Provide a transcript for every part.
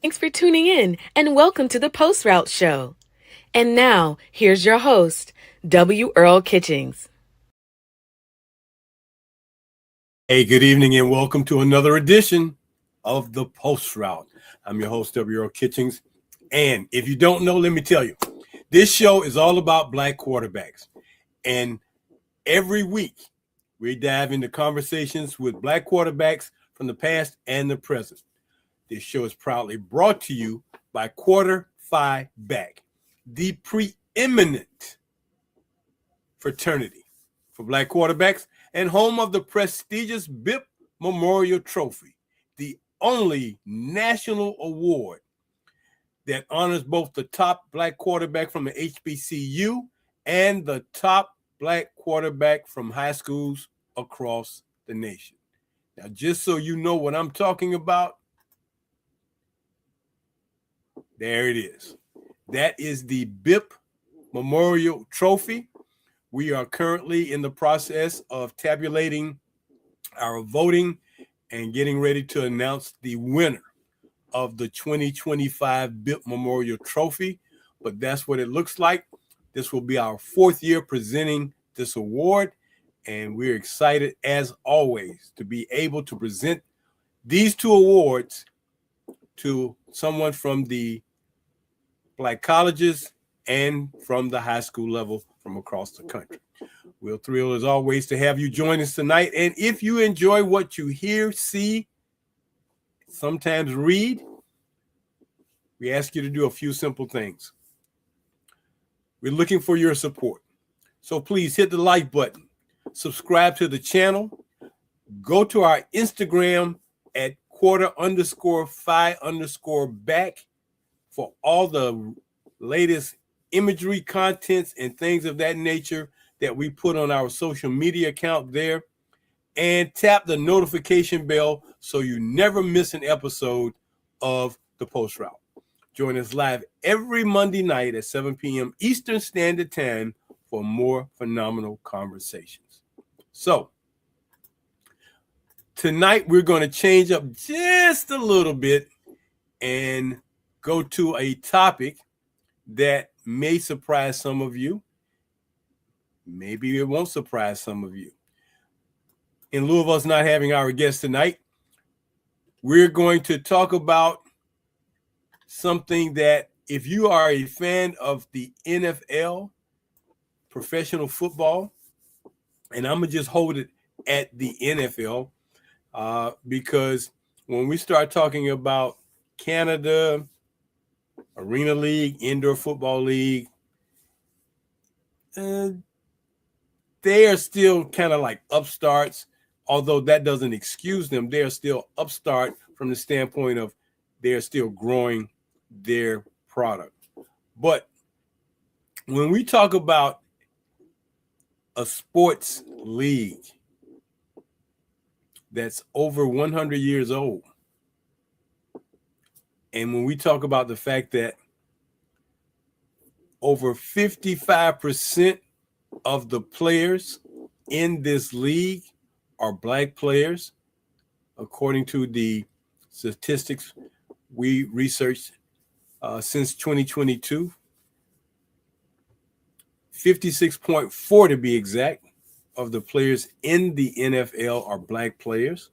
Thanks for tuning in and welcome to the Post Route Show. And now, here's your host, W. Earl Kitchings. Hey, good evening and welcome to another edition of the Post Route. I'm your host, W. Earl Kitchings. And if you don't know, let me tell you, this show is all about Black quarterbacks. And every week, we dive into conversations with Black quarterbacks from the past and the present. This show is proudly brought to you by Quarter Phi Back, the preeminent fraternity for Black quarterbacks and home of the prestigious BIP Memorial Trophy, the only national award that honors both the top Black quarterback from the HBCU and the top Black quarterback from high schools across the nation. Now, just so you know what I'm talking about, there it is. That is the BIP Memorial Trophy. We are currently in the process of tabulating our voting and getting ready to announce the winner of the 2025 BIP Memorial Trophy. But that's what it looks like. This will be our fourth year presenting this award. And we're excited, as always, to be able to present these two awards to someone from the Black colleges and from the high school level from across the country. We're thrilled, as always, to have you join us tonight. And if you enjoy what you hear, see, sometimes read, we ask you to do a few simple things. We're looking for your support. So please hit the like button, subscribe to the channel, go to our Instagram at quarter_phi_back for all the latest imagery, contents, and things of that nature that we put on our social media account there. And tap the notification bell so you never miss an episode of the Post Route. Join us live every Monday night at 7 p.m. Eastern Standard Time for more phenomenal conversations. So, tonight we're going to change up just a little bit and go to a topic that may surprise some of you. Maybe it won't surprise some of you. In lieu of us not having our guest tonight, we're going to talk about something that, if you are a fan of the NFL, professional football, and I'm going to just hold it at the NFL, because when we start talking about Canada, Arena League, Indoor Football League, they are still kind of like upstarts, although that doesn't excuse them. They are still upstart from the standpoint of they're still growing their product. But when we talk about a sports league that's over 100 years old, and when we talk about the fact that over 55% of the players in this league are Black players, according to the statistics we researched since 2022, 56.4 to be exact, of the players in the NFL are Black players.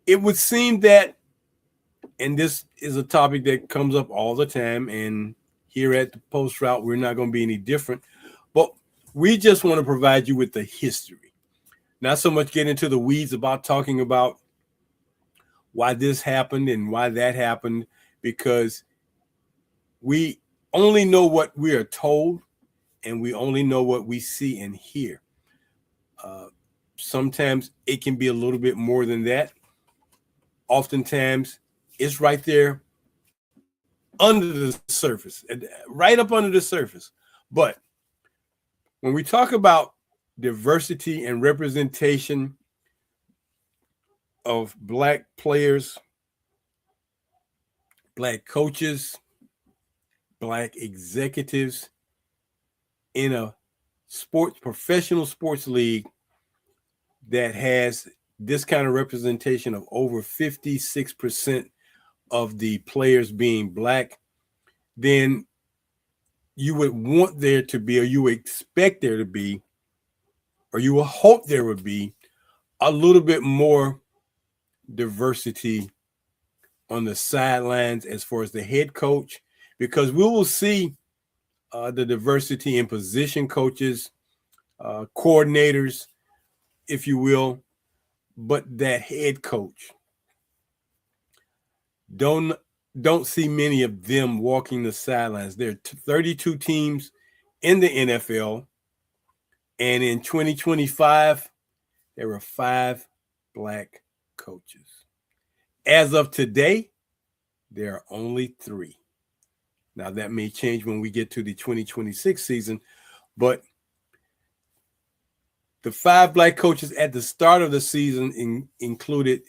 It would seem that, and this is a topic that comes up all the time, and here at the Post Route, we're not going to be any different, but we just want to provide you with the history. Not so much get into the weeds about talking about why this happened and why that happened, because we only know what we are told and we only know what we see and hear. Sometimes it can be a little bit more than that. Oftentimes it's right there under the surface, right up under the surface. But when we talk about diversity and representation of Black players, Black coaches, Black executives in a professional sports league that has this kind of representation of over 56% of the players being black, then you would want there to be, or you would expect there to be, or you would hope there would be a little bit more diversity on the sidelines as far as the head coach, because we will see the diversity in position coaches, coordinators, if you will, but that head coach, don't see many of them walking the sidelines. There are 32 teams in the NFL, and in 2025, there were 5 black coaches. As of today, there are only 3. Now, that may change when we get to the 2026 season, but the 5 black coaches at the start of the season included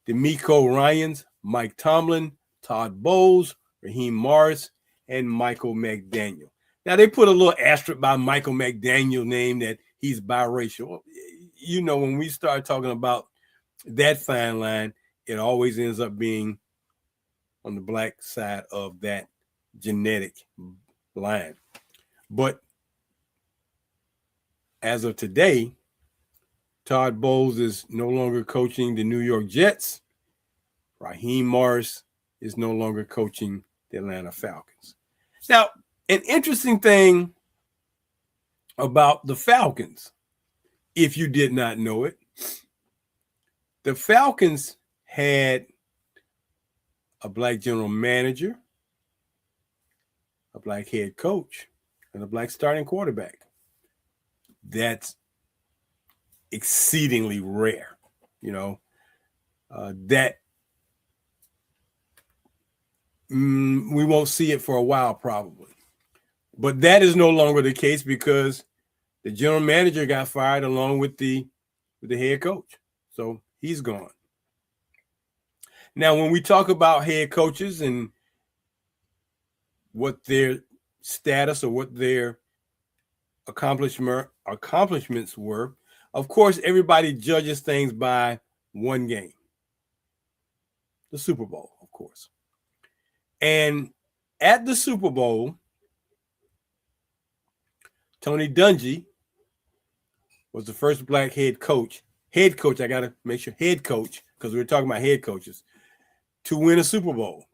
D'Amico Ryans, Mike Tomlin, Todd Bowles, Raheem Morris, and Michael McDaniel. Now, they put a little asterisk by Michael McDaniel's name that he's biracial. You know, when we start talking about that fine line, it always ends up being on the black side of that genetic line. But as of today, Todd Bowles is no longer coaching the New York Jets. Raheem Morris is no longer coaching the Atlanta Falcons. Now, an interesting thing about the Falcons, if you did not know it, the Falcons had a black general manager, a black head coach, and a black starting quarterback. That's exceedingly rare, you know. We won't see it for a while probably. But that is no longer the case because the general manager got fired along with the head coach. So he's gone. Now, when we talk about head coaches and what their status or what their accomplishments were, of course, everybody judges things by one game, the Super Bowl, of course. And at the Super Bowl, Tony Dungy was the first black head coach, I got to make sure, head coach, because we're talking about head coaches, to win a Super Bowl.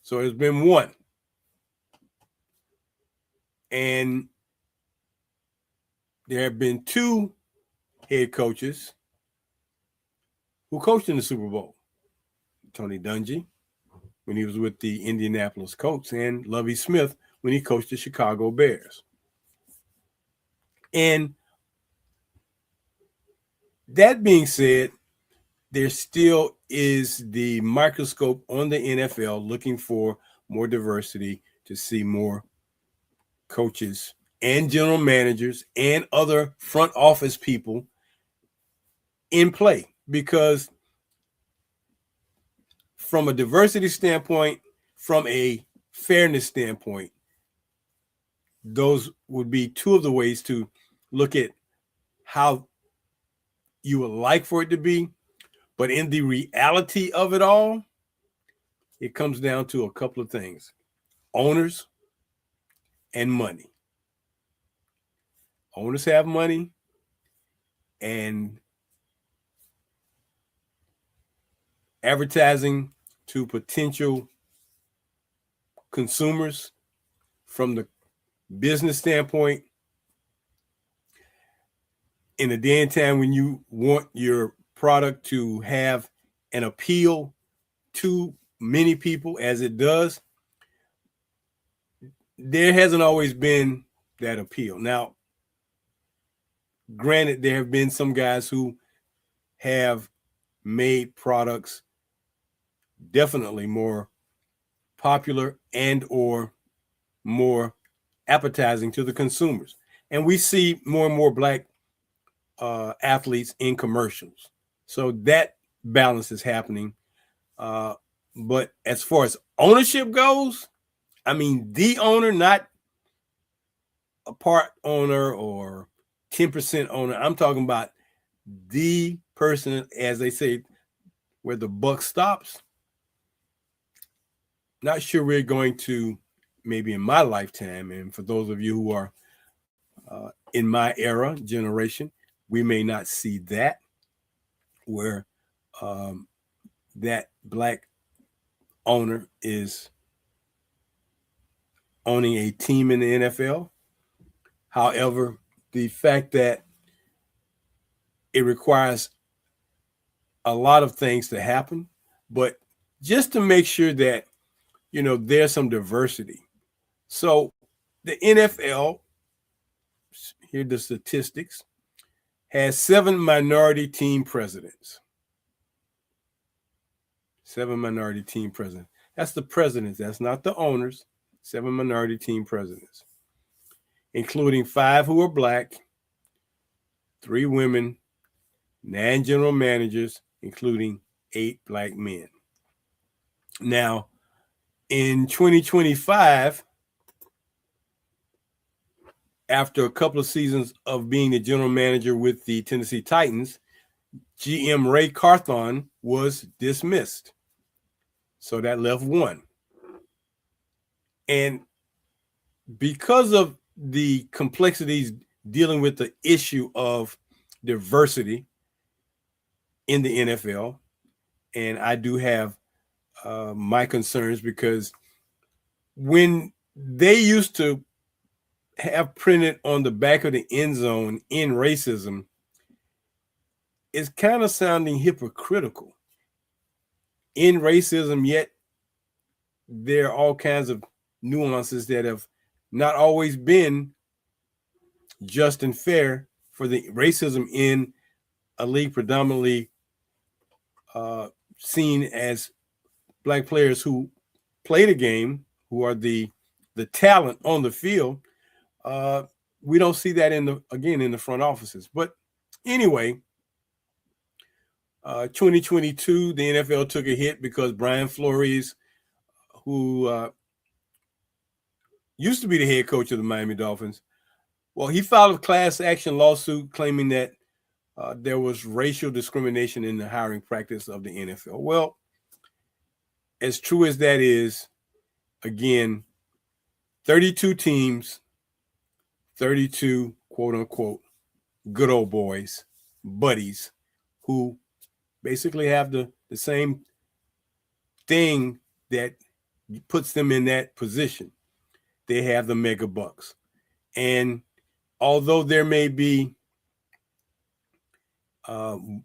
So there's been one. And there have been 2 head coaches who coached in the Super Bowl. Tony Dungy, when he was with the Indianapolis Colts, and Lovie Smith when he coached the Chicago Bears. And that being said, there still is the microscope on the NFL looking for more diversity, to see more coaches and general managers and other front office people in play. Because from a diversity standpoint, from a fairness standpoint, those would be 2 of the ways to look at how you would like for it to be. But in the reality of it all, it comes down to a couple of things: owners and money. Owners have money, and advertising to potential consumers from the business standpoint, in a day and time when you want your product to have an appeal to many people as it does, there hasn't always been that appeal. Now, granted, there have been some guys who have made products definitely more popular and or more appetizing to the consumers. And we see more and more black athletes in commercials. So that balance is happening. But as far as ownership goes, I mean, the owner, not a part owner or 10% owner. I'm talking about the person, as they say, where the buck stops. not sure we're going to, maybe in my lifetime, and for those of you who are in my era, generation, we may not see that where um, that black owner is owning a team in the NFL. However, the fact that it requires a lot of things to happen, but just to make sure that, there's some diversity. So the NFL, here are the statistics, has 7 minority team presidents. 7 minority team presidents. That's the presidents. That's not the owners. 7 minority team presidents, including 5 who are black, 3 women, 9 general managers, including 8 black men. Now, in 2025, after a couple of seasons of being the general manager with the Tennessee Titans, GM Ray Carthon was dismissed. So that left 1. And because of the complexities dealing with the issue of diversity in the NFL, and I do have my concerns, because when they used to have printed on the back of the end zone "in racism," it's kind of sounding hypocritical. In racism, yet there are all kinds of nuances that have not always been just and fair for the racism in a league predominantly seen as black players who play the game, who are the talent on the field. We don't see that in the front offices. But anyway, 2022, the NFL took a hit because Brian Flores, who used to be the head coach of the Miami Dolphins, well, he filed a class action lawsuit claiming that there was racial discrimination in the hiring practice of the NFL. Well, as true as that is, again, 32 teams, 32 quote unquote good old boys, buddies, who basically have the same thing that puts them in that position. They have the mega bucks. And although there may be 1,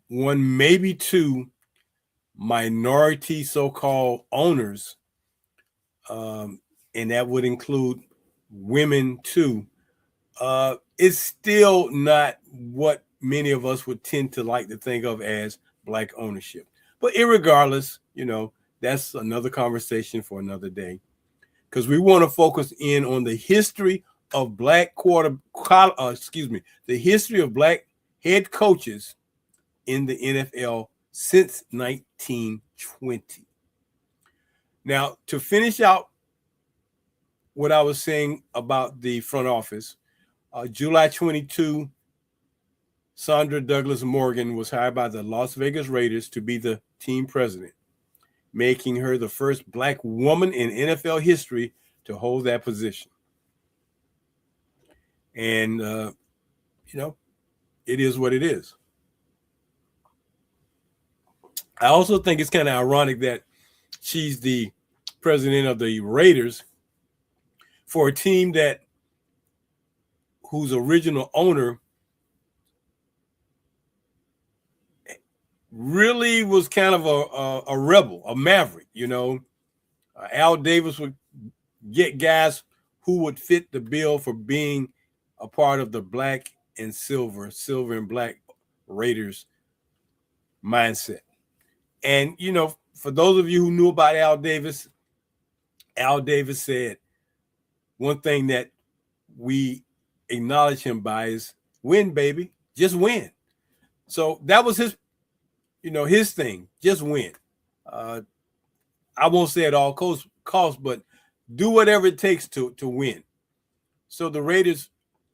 maybe 2 minority so-called owners, and that would include women too, it's still not what many of us would tend to like to think of as black ownership. But irregardless, that's another conversation for another day, because we want to focus in on the history of the history of black head coaches in the NFL since 1920. Now, to finish out what I was saying about the front office, July 22, Sandra Douglas Morgan was hired by the Las Vegas Raiders to be the team president, making her the first black woman in NFL history to hold that position. And, it is what it is. I also think it's kind of ironic that she's the president of the Raiders for a team whose original owner really was kind of a rebel, a maverick. Al Davis would get guys who would fit the bill for being a part of the black and silver and black Raiders mindset. And, for those of you who knew about Al Davis said one thing that we acknowledge him by is win, baby, just win. So that was his thing, just win. I won't say at all costs, but do whatever it takes to win. So the Raiders,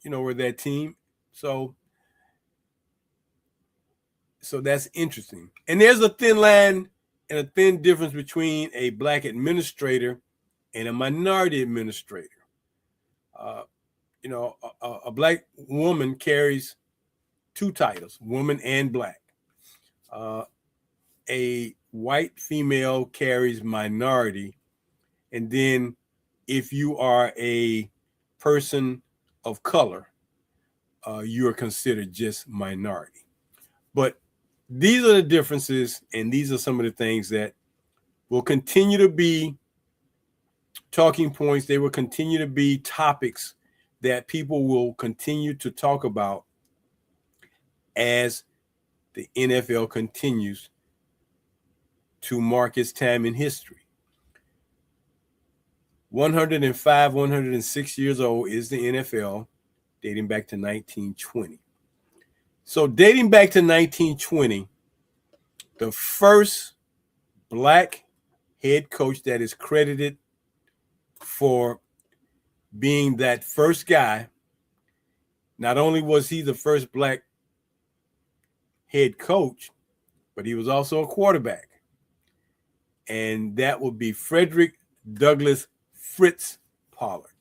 were that team. So that's interesting. And there's a thin line and a thin difference between a black administrator and a minority administrator. Uh, a black woman carries two titles, woman and black. Uh, a white female carries minority. And then if you are a person of color, you are considered just minority. But these are the differences, and these are some of the things that will continue to be talking points. They will continue to be topics that people will continue to talk about as the NFL continues to mark its time in history. 105, 106 years old is the NFL, dating back to 1920. So dating back to 1920, the first black head coach that is credited for being that first guy, not only was he the first black head coach, but he was also a quarterback. And that would be Frederick Douglass Fritz Pollard.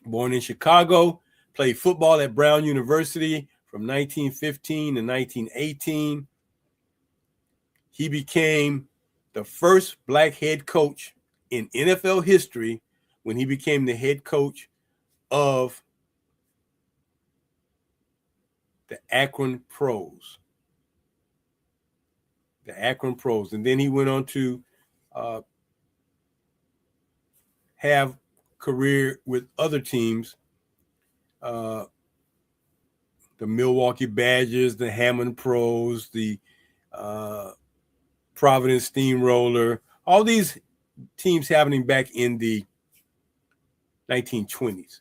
Born in Chicago, played football at Brown University from 1915 to 1918. He became the first black head coach in NFL history when he became the head coach of the Akron Pros. The Akron Pros. And then he went on to have career with other teams, the Milwaukee Badgers, the Hammond Pros, the Providence Steamroller, all these teams happening back in the 1920s.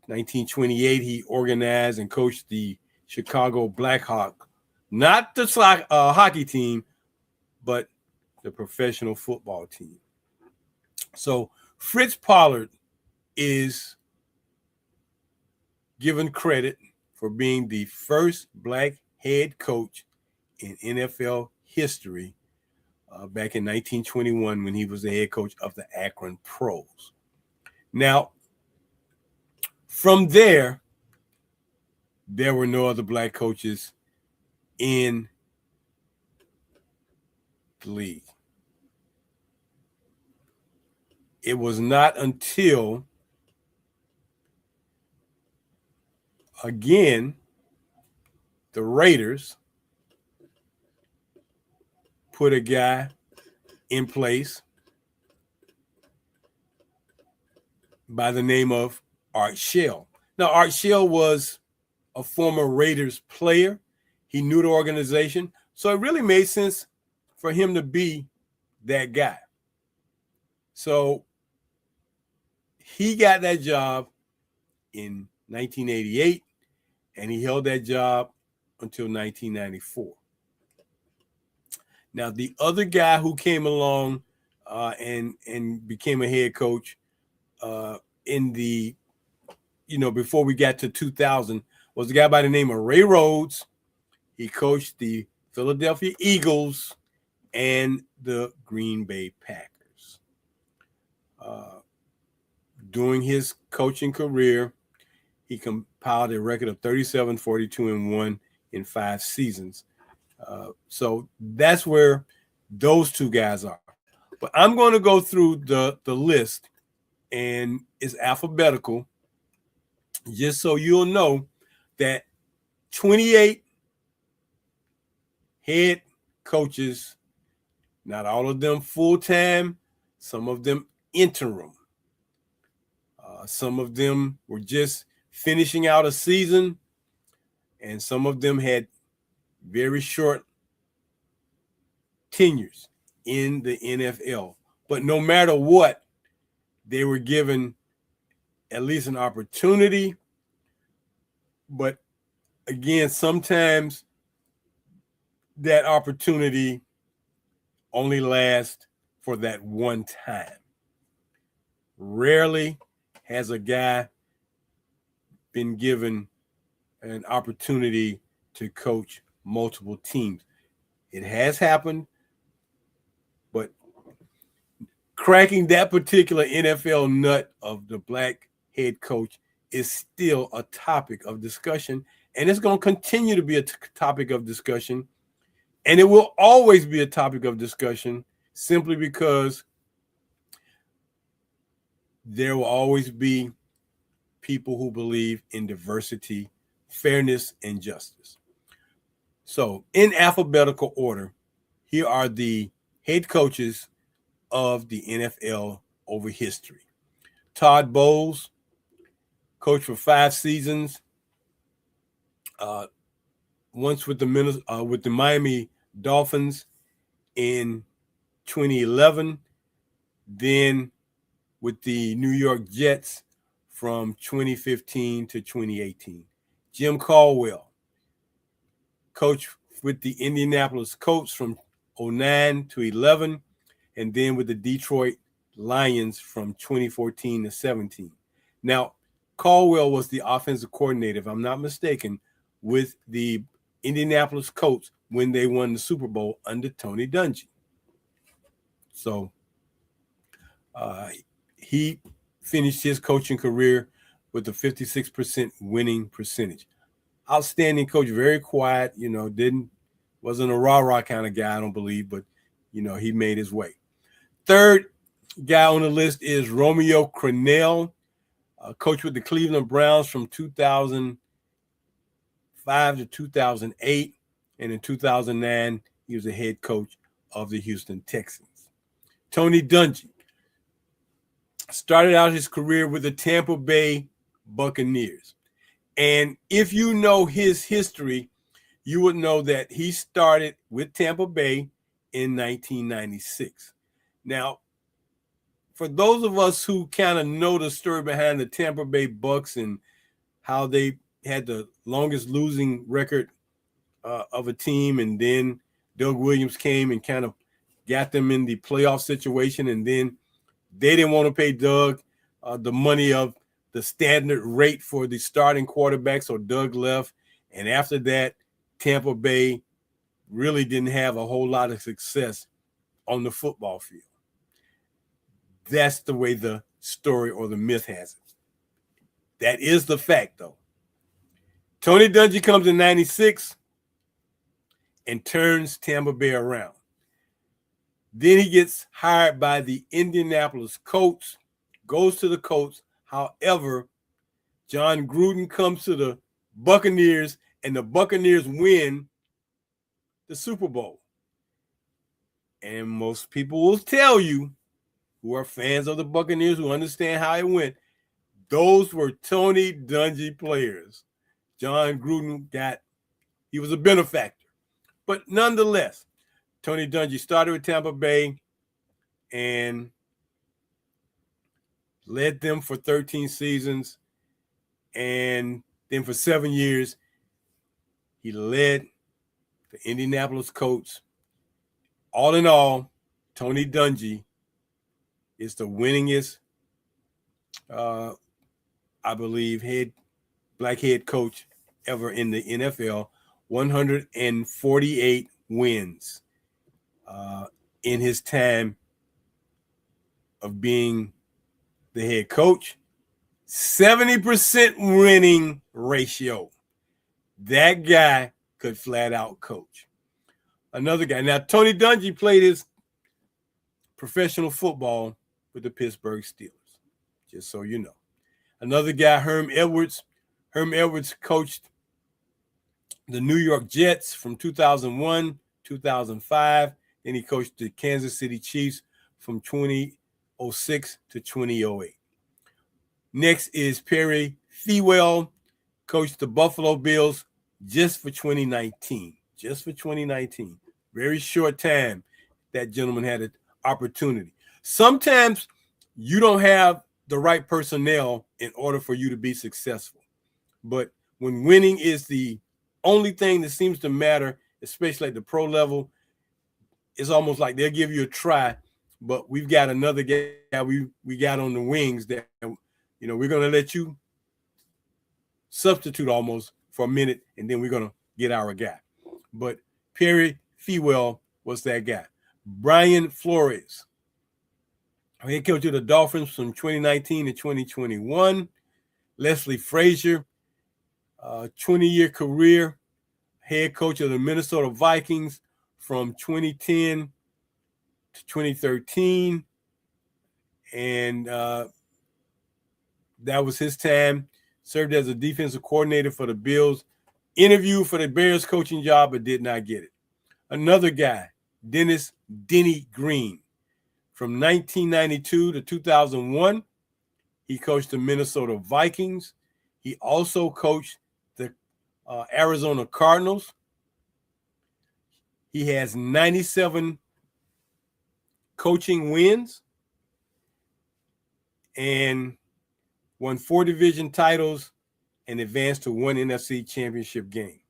1928, he organized and coached the Chicago Blackhawks, not the hockey team, but the professional football team. So Fritz Pollard is given credit for being the first black head coach in NFL history back in 1921 when he was the head coach of the Akron Pros. Now, from there were no other black coaches in the league. It was not until, again, the Raiders put a guy in place by the name of Art Shell. Now, Art Shell was a former Raiders player. He knew the organization. So it really made sense for him to be that guy. So he got that job in 1988, and he held that job until 1994. Now, the other guy who came along and became a head coach in the, before we got to 2000 was a guy by the name of Ray Rhodes. He coached the Philadelphia Eagles and the Green Bay Packers. During his coaching career, he compiled a record of 37, 42, and 1 in 5 seasons. So that's where those two guys are. But I'm going to go through the list, and it's alphabetical, just so you'll know that 28 head coaches, not all of them full-time, some of them interim. Some of them were just finishing out a season, and some of them had very short tenures in the NFL. But no matter what, they were given at least an opportunity. But again, sometimes that opportunity only lasts for that one time. Rarely has a guy been given an opportunity to coach multiple teams. It has happened, but cracking that particular NFL nut of the black head coach is still a topic of discussion, and it's going to continue to be a topic of discussion, and it will always be a topic of discussion simply because there will always be people who believe in diversity, fairness, and justice. So, in alphabetical order, here are the head coaches of the NFL over history. Todd Bowles, coached for 5 seasons, once with the Miami Dolphins in 2011, then with the New York Jets from 2015 to 2018. Jim Caldwell, coached with the Indianapolis Colts from 09 to 11, and then with the Detroit Lions from 2014 to 17. Now, Caldwell was the offensive coordinator, if I'm not mistaken, with the Indianapolis Colts when they won the Super Bowl under Tony Dungy. So he finished his coaching career with a 56% winning percentage. Outstanding coach, very quiet, wasn't a rah-rah kind of guy, I don't believe, but, he made his way. Third guy on the list is Romeo Crennel, coach with the Cleveland Browns from 2005 to 2008, and in 2009, he was the head coach of the Houston Texans. Tony Dungy started out his career with the Tampa Bay Buccaneers. And if you know his history, you would know that he started with Tampa Bay in 1996. Now, for those of us who kind of know the story behind the Tampa Bay Bucs and how they had the longest losing record of a team, and then Doug Williams came and kind of got them in the playoff situation, and then they didn't want to pay Doug the money of the standard rate for the starting quarterback, so Doug left. And after that, Tampa Bay really didn't have a whole lot of success on the football field. That's the way the story or the myth has it. That is the fact, though. Tony Dungy comes in 96 and turns Tampa Bay around. Then he gets hired by the Indianapolis Colts, goes to the Colts. However, John Gruden comes to the Buccaneers, and the Buccaneers win the Super Bowl. And most people will tell you, who are fans of the Buccaneers, who understand how it went, those were Tony Dungy players. John Gruden he was a benefactor. But nonetheless, Tony Dungy started with Tampa Bay and led them for 13 seasons. And then for 7 years, he led the Indianapolis Colts. All in all, Tony Dungy is the winningest, I believe, black head coach ever in the NFL. 148 wins in his time of being the head coach. 70% winning ratio. That guy could flat out coach. Another guy. Now, Tony Dungy played his professional football with the Pittsburgh Steelers, just so you know. Another guy, Herm Edwards. Herm Edwards coached the New York Jets from 2001, 2005. Then he coached the Kansas City Chiefs from 2006 to 2008. Next is Perry Fewell, coached the Buffalo Bills just for 2019. Just for 2019. Very short time that gentleman had an opportunity. Sometimes you don't have the right personnel in order for you to be successful. But when winning is the only thing that seems to matter, especially at the pro level, it's almost like they'll give you a try. But we've got another guy we got on the wings that, we're going to let you substitute almost for a minute, and then we're going to get our guy. But Perry Fewell was that guy. Brian Flores Head coach of the Dolphins from 2019 to 2021. Leslie Frazier, 20-year career, head coach of the Minnesota Vikings from 2010 to 2013. And that was his time. Served as a defensive coordinator for the Bills. Interviewed for the Bears coaching job, but did not get it. Another guy, Denny Green. From 1992 to 2001, he coached the Minnesota Vikings. He also coached the Arizona Cardinals. He has 97 coaching wins and won 4 division titles and advanced to 1 NFC championship game.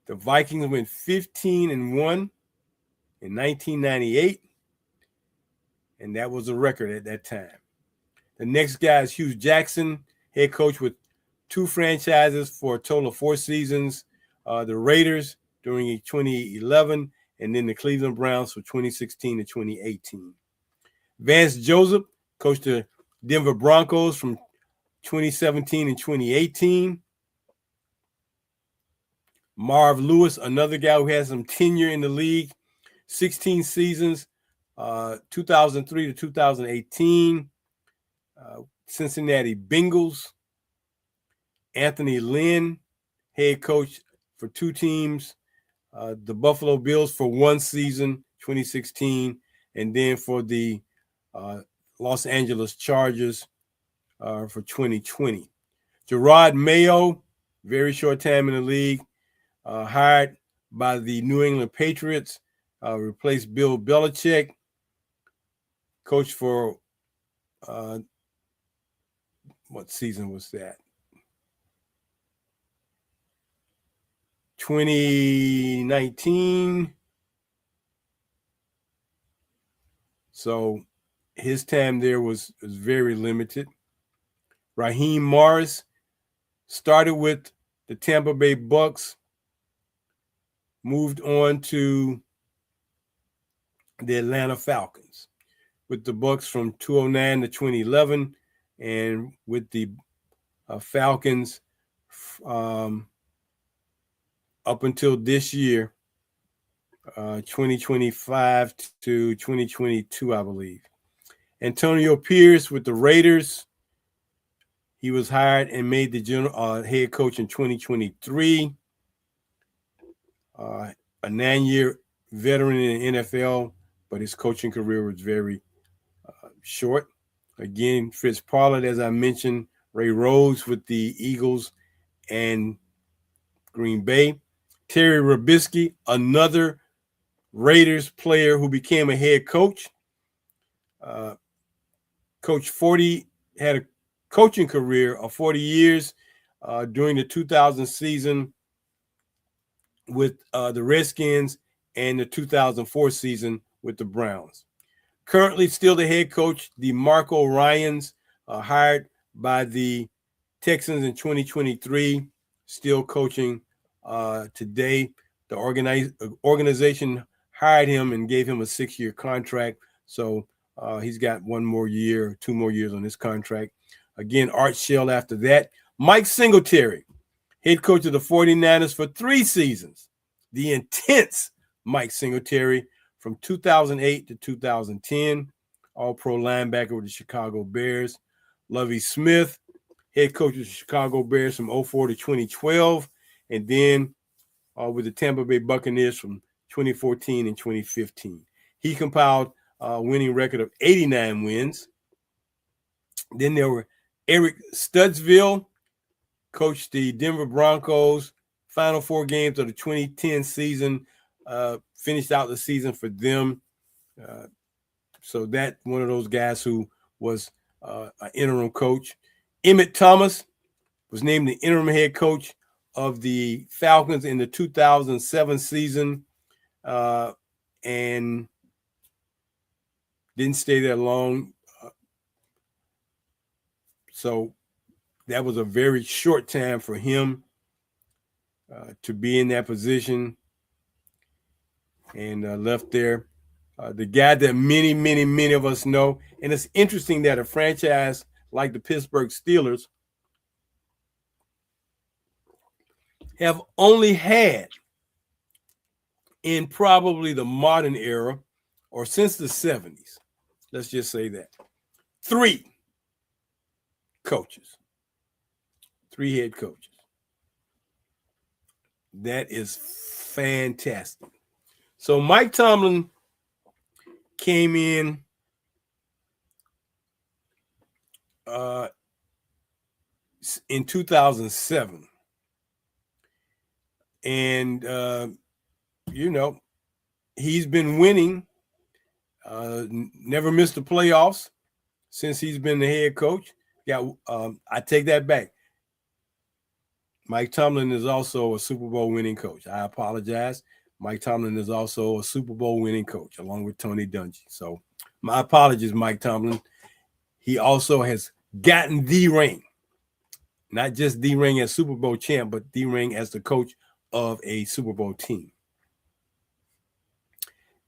The Vikings went 15-1 in 1998, and that was a record at that time. The next guy is Hugh Jackson, head coach with 2 franchises for a total of 4 seasons. The Raiders during 2011, and then the Cleveland Browns from 2016 to 2018. Vance Joseph coached the Denver Broncos from 2017 and 2018. Marv Lewis, another guy who has some tenure in the league, 16 seasons, 2003 to 2018. Cincinnati Bengals. Anthony Lynn, head coach for 2 teams, the Buffalo Bills for 1 season, 2016, and then for the Los Angeles Chargers for 2020. Gerard Mayo, very short time in the league, hired by the New England Patriots, replaced Bill Belichick, coached for what season was that? 2019. So his time there was very limited. Raheem Morris started with the Tampa Bay Bucks, moved on to the Atlanta Falcons with the Bucks from 2009 to 2011, and with the Falcons up until this year, 2025 to 2022, I believe. Antonio Pierce with the Raiders. He was hired and made the general head coach in 2023. A 9-year veteran in the NFL, but his coaching career was very short. Again, Fritz Pollard, as I mentioned, Ray Rhodes with the Eagles and Green Bay. Terry Robisky, another Raiders player who became a head coach. Had a coaching career of 40 years during the 2000 season with the Redskins and the 2004 season with the Browns. Currently still the head coach, DeMarco Ryans, hired by the Texans in 2023, still coaching today. The organization hired him and gave him a 6-year contract. So he's got 1 more year, 2 more years on this contract. Again, Art Shell after that. Mike Singletary, head coach of the 49ers for 3 seasons. The intense Mike Singletary from 2008 to 2010, all-pro linebacker with the Chicago Bears. Lovie Smith, head coach of the Chicago Bears from 2004 to 2012, and then with the Tampa Bay Buccaneers from 2014 and 2015. He compiled a winning record of 89 wins. Then there were Eric Studsville, coached the Denver Broncos, final 4 games of the 2010 season, finished out the season for them. So that one of those guys who was an interim coach. Emmett Thomas was named the interim head coach of the Falcons in the 2007 season and didn't stay there long. So that was a very short time for him to be in that position, and left there. the guy that many of us know. And it's interesting that a franchise like the Pittsburgh Steelers have only had, in probably the modern era or since the 70s, let's just say that, 3 coaches, 3 head coaches. That is fantastic. So Mike Tomlin came in in 2007. And, he's been winning, never missed the playoffs since he's been the head coach. I take that back. Mike Tomlin is also a Super Bowl winning coach. I apologize. Mike Tomlin is also a Super Bowl winning coach, along with Tony Dungy. So my apologies, Mike Tomlin. He also has gotten the ring, not just the ring as Super Bowl champ, but the ring as the coach of a Super Bowl team.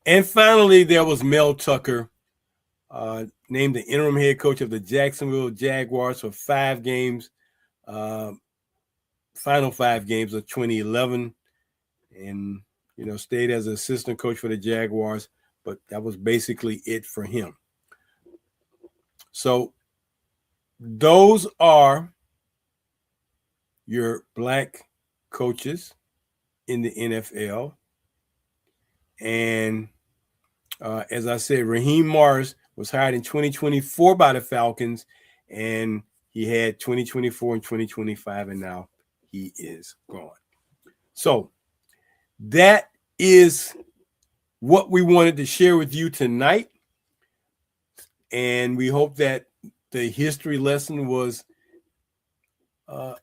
And finally, there was Mel Tucker, named the interim head coach of the Jacksonville Jaguars for 5 games, final 5 games of 2011, and stayed as an assistant coach for the Jaguars, but that was basically it for him. So those are your black coaches in the NFL. And as I said, Raheem Morris was hired in 2024 by the Falcons, and he had 2024 and 2025, and now he is gone. So that is what we wanted to share with you tonight. And we hope that the history lesson was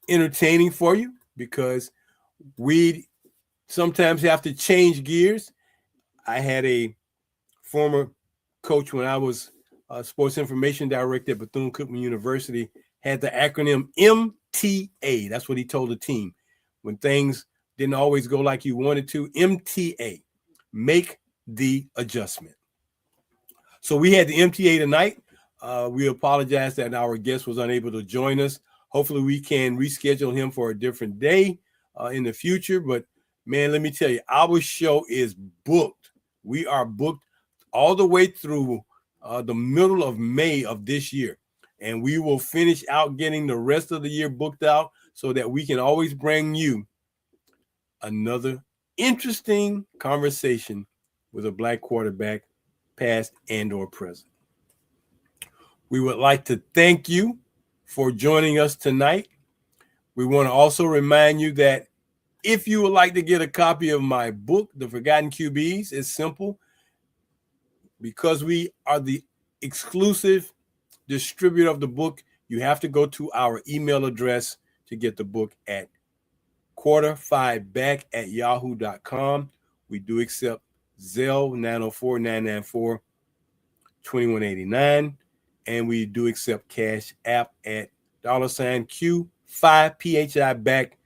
entertaining for you, because we sometimes have to change gears. I had a former coach when I was sports information director at Bethune-Cookman University, had the acronym MTA. That's what he told the team when things didn't always go like you wanted to. MTA, make the adjustment. So we had the MTA tonight. We apologize that our guest was unable to join us. Hopefully we can reschedule him for a different day in the future. But man, let me tell you, our show is booked. We are booked all the way through the middle of May of this year. And we will finish out getting the rest of the year booked out so that we can always bring you another interesting conversation with a black quarterback, past and or present. We would like to thank you for joining us tonight. We want to also remind you that if you would like to get a copy of my book, The Forgotten QBs, it's simple. Because we are the exclusive distributor of the book, you have to go to our email address to get the book at quarter5back@yahoo.com. We do accept Zelle 904-994-2189, and we do accept Cash App at $Q5PHI back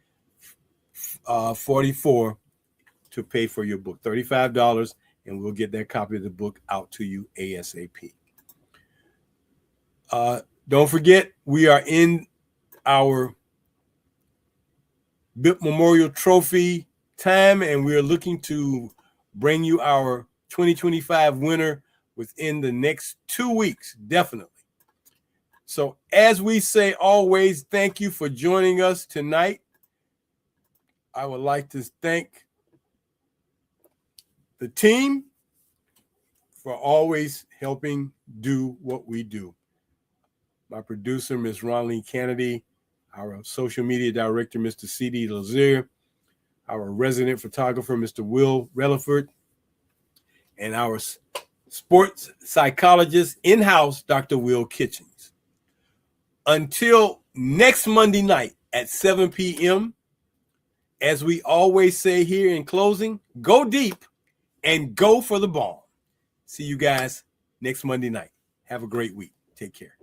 44 to pay for your book, $35, and we'll get that copy of the book out to you ASAP. Don't forget, we are in our BIP Memorial Trophy time, and we are looking to bring you our 2025 winner within the next 2 weeks, definitely. So as we say always, thank you for joining us tonight. I would like to thank the team for always helping do what we do. My producer, Ms. Ronleen Kennedy, our social media director, Mr. C.D. Lazier, our resident photographer, Mr. Will Relaford, and our sports psychologist in-house, Dr. Will Kitchings. Until next Monday night at 7 p.m., as we always say here in closing, go deep and go for the ball. See you guys next Monday night. Have a great week. Take care.